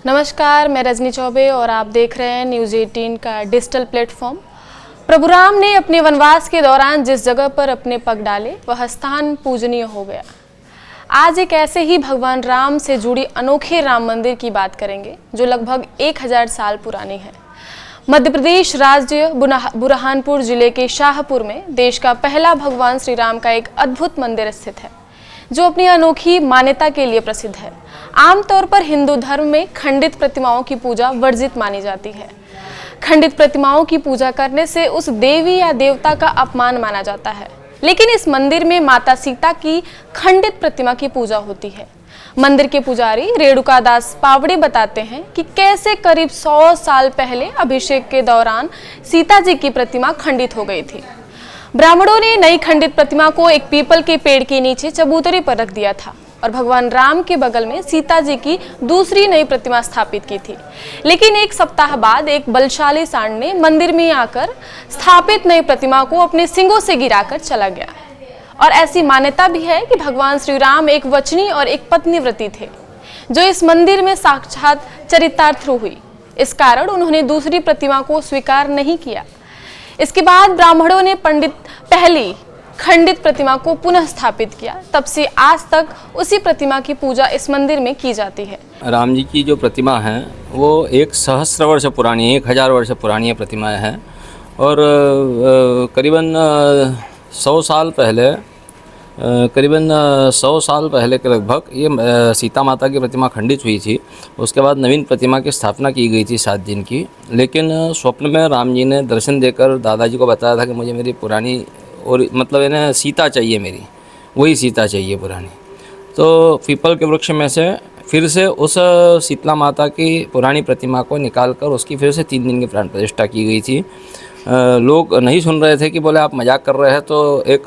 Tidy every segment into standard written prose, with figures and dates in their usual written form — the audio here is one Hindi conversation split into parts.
नमस्कार, मैं रजनी चौबे और आप देख रहे हैं न्यूज़ 18 का डिजिटल प्लेटफॉर्म। प्रभु राम ने अपने वनवास के दौरान जिस जगह पर अपने पग डाले वह स्थान पूजनीय हो गया। आज एक ऐसे ही भगवान राम से जुड़ी अनोखे राम मंदिर की बात करेंगे जो लगभग 1000 साल पुरानी है। मध्य प्रदेश राज्य बुरहानपुर जिले के शाहपुर में देश का पहला भगवान श्री राम का एक अद्भुत मंदिर स्थित है जो अपनी अनोखी मान्यता के लिए प्रसिद्ध है। आमतौर पर हिंदू धर्म में खंडित प्रतिमाओं की पूजा वर्जित मानी जाती है। खंडित प्रतिमाओं की पूजा करने से उस देवी या देवता का अपमान माना जाता है, लेकिन इस मंदिर में माता सीता की खंडित प्रतिमा की पूजा होती है। मंदिर के पुजारी रेणुका दास पावड़े बताते हैं कि कैसे करीब 100 साल पहले अभिषेक के दौरान सीता जी की प्रतिमा खंडित हो गई थी। ब्राह्मणों ने नई खंडित प्रतिमा को एक पीपल के पेड़ के नीचे चबूतरे पर रख दिया था और भगवान राम के बगल में सीता जी की दूसरी नई प्रतिमा स्थापित की थी। लेकिन एक सप्ताह बाद एक बलशाली सांड ने मंदिर में आकर स्थापित नई प्रतिमा को अपने सिंगों से गिराकर चला गया। और ऐसी मान्यता भी है कि भगवान श्री राम एक वचनी और एक पत्नीव्रती थे जो इस मंदिर में साक्षात चरितार्थ हुई। इस कारण उन्होंने दूसरी प्रतिमा को स्वीकार नहीं किया। इसके बाद ब्राह्मणों ने पहली खंडित प्रतिमा को पुनः स्थापित किया। तब से आज तक उसी प्रतिमा की पूजा इस मंदिर में की जाती है। राम जी की जो प्रतिमा है वो 1 सहस्र वर्ष पुरानी, 1000 वर्ष पुरानी प्रतिमा है और करीबन 100 साल पहले के लगभग ये सीता माता की प्रतिमा खंडित हुई थी। उसके बाद नवीन प्रतिमा की स्थापना की गई थी 7 दिन की। लेकिन स्वप्न में राम जी ने दर्शन देकर दादाजी को बताया था कि मुझे मेरी पुरानी और मतलब इन्हें सीता चाहिए, मेरी वही सीता चाहिए पुरानी। तो पीपल के वृक्ष में से फिर से उस शीतला माता की पुरानी प्रतिमा को निकालकर उसकी फिर से 3 दिन की प्राण प्रतिष्ठा की गई थी। लोग नहीं सुन रहे थे कि बोले आप मजाक कर रहे हैं। तो एक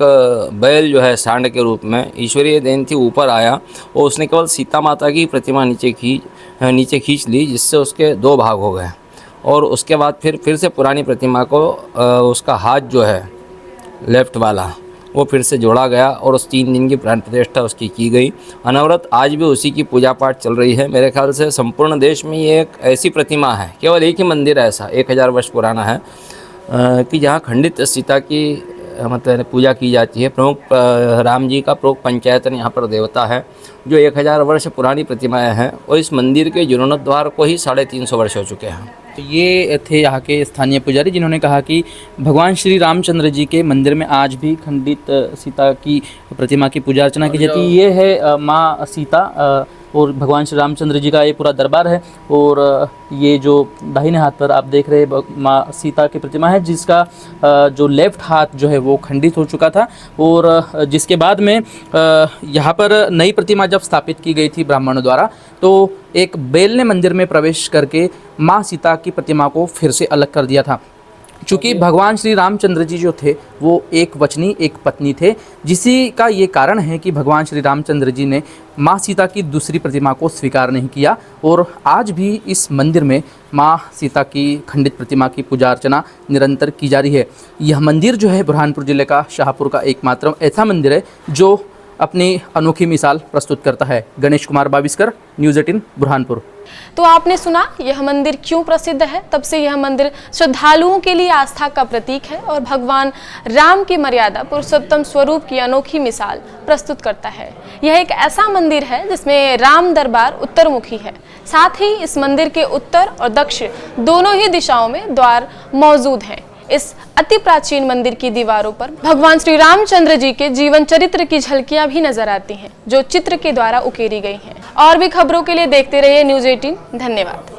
बैल जो है सांड के रूप में ईश्वरीय देन थी, ऊपर आया और उसने केवल सीता माता की प्रतिमा नीचे खींच ली, जिससे उसके 2 भाग हो गए। और उसके बाद फिर से पुरानी प्रतिमा को उसका हाथ जो है लेफ्ट वाला वो फिर से जोड़ा गया और उस 3 दिन की प्राण प्रतिष्ठा उसकी की गई। अनवरत आज भी उसी की पूजा पाठ चल रही है। मेरे ख्याल से संपूर्ण देश में ये एक ऐसी प्रतिमा है, केवल एक ही मंदिर ऐसा 1000 वर्ष पुराना है कि जहाँ खंडित सीता की मतलब पूजा की जाती है। प्रमुख राम जी का प्रमुख पंचायतन यहाँ पर देवता है जो 1000 वर्ष पुरानी प्रतिमाएँ हैं और इस मंदिर के जीर्णोद्धार को ही 350 वर्ष हो चुके हैं। तो ये थे यहाँ के स्थानीय पुजारी जिन्होंने कहा कि भगवान श्री रामचंद्र जी के मंदिर में आज भी खंडित सीता की प्रतिमा की पूजा अर्चना की जाती है। ये है माँ सीता और भगवान श्री रामचंद्र जी का ये पूरा दरबार है। और ये जो दाहिने हाथ पर आप देख रहे हैं माँ सीता की प्रतिमा है जिसका जो लेफ्ट हाथ जो है वो खंडित हो चुका था। और जिसके बाद में यहाँ पर नई प्रतिमा जब स्थापित की गई थी ब्राह्मणों द्वारा, तो एक बैल ने मंदिर में प्रवेश करके माँ सीता की प्रतिमा को फिर से अलग कर दिया था। चूँकि भगवान श्री रामचंद्र जी जो थे वो एक वचनी एक पत्नी थे, जिसी का ये कारण है कि भगवान श्री रामचंद्र जी ने माँ सीता की दूसरी प्रतिमा को स्वीकार नहीं किया। और आज भी इस मंदिर में माँ सीता की खंडित प्रतिमा की पूजा अर्चना निरंतर की जा रही है। यह मंदिर जो है बुरहानपुर जिले का शाहपुर का एकमात्र ऐसा मंदिर है जो अपनी अनोखी मिसाल प्रस्तुत करता है। गणेश कुमार बाविस्कर, न्यूज़ 18 बुरहानपुर। तो आपने सुना यह मंदिर क्यों प्रसिद्ध है। तब से यह मंदिर श्रद्धालुओं के लिए आस्था का प्रतीक है और भगवान राम की मर्यादा पुरुषोत्तम स्वरूप की अनोखी मिसाल प्रस्तुत करता है। यह एक ऐसा मंदिर है जिसमें राम दरबार उत्तरमुखी है। साथ ही इस मंदिर के उत्तर और दक्षिण दोनों ही दिशाओं में द्वार मौजूद हैं। इस अति प्राचीन मंदिर की दीवारों पर भगवान श्री रामचंद्र जी के जीवन चरित्र की झलकियां भी नजर आती हैं जो चित्र के द्वारा उकेरी गई हैं। और भी खबरों के लिए देखते रहिए न्यूज़ 18। धन्यवाद।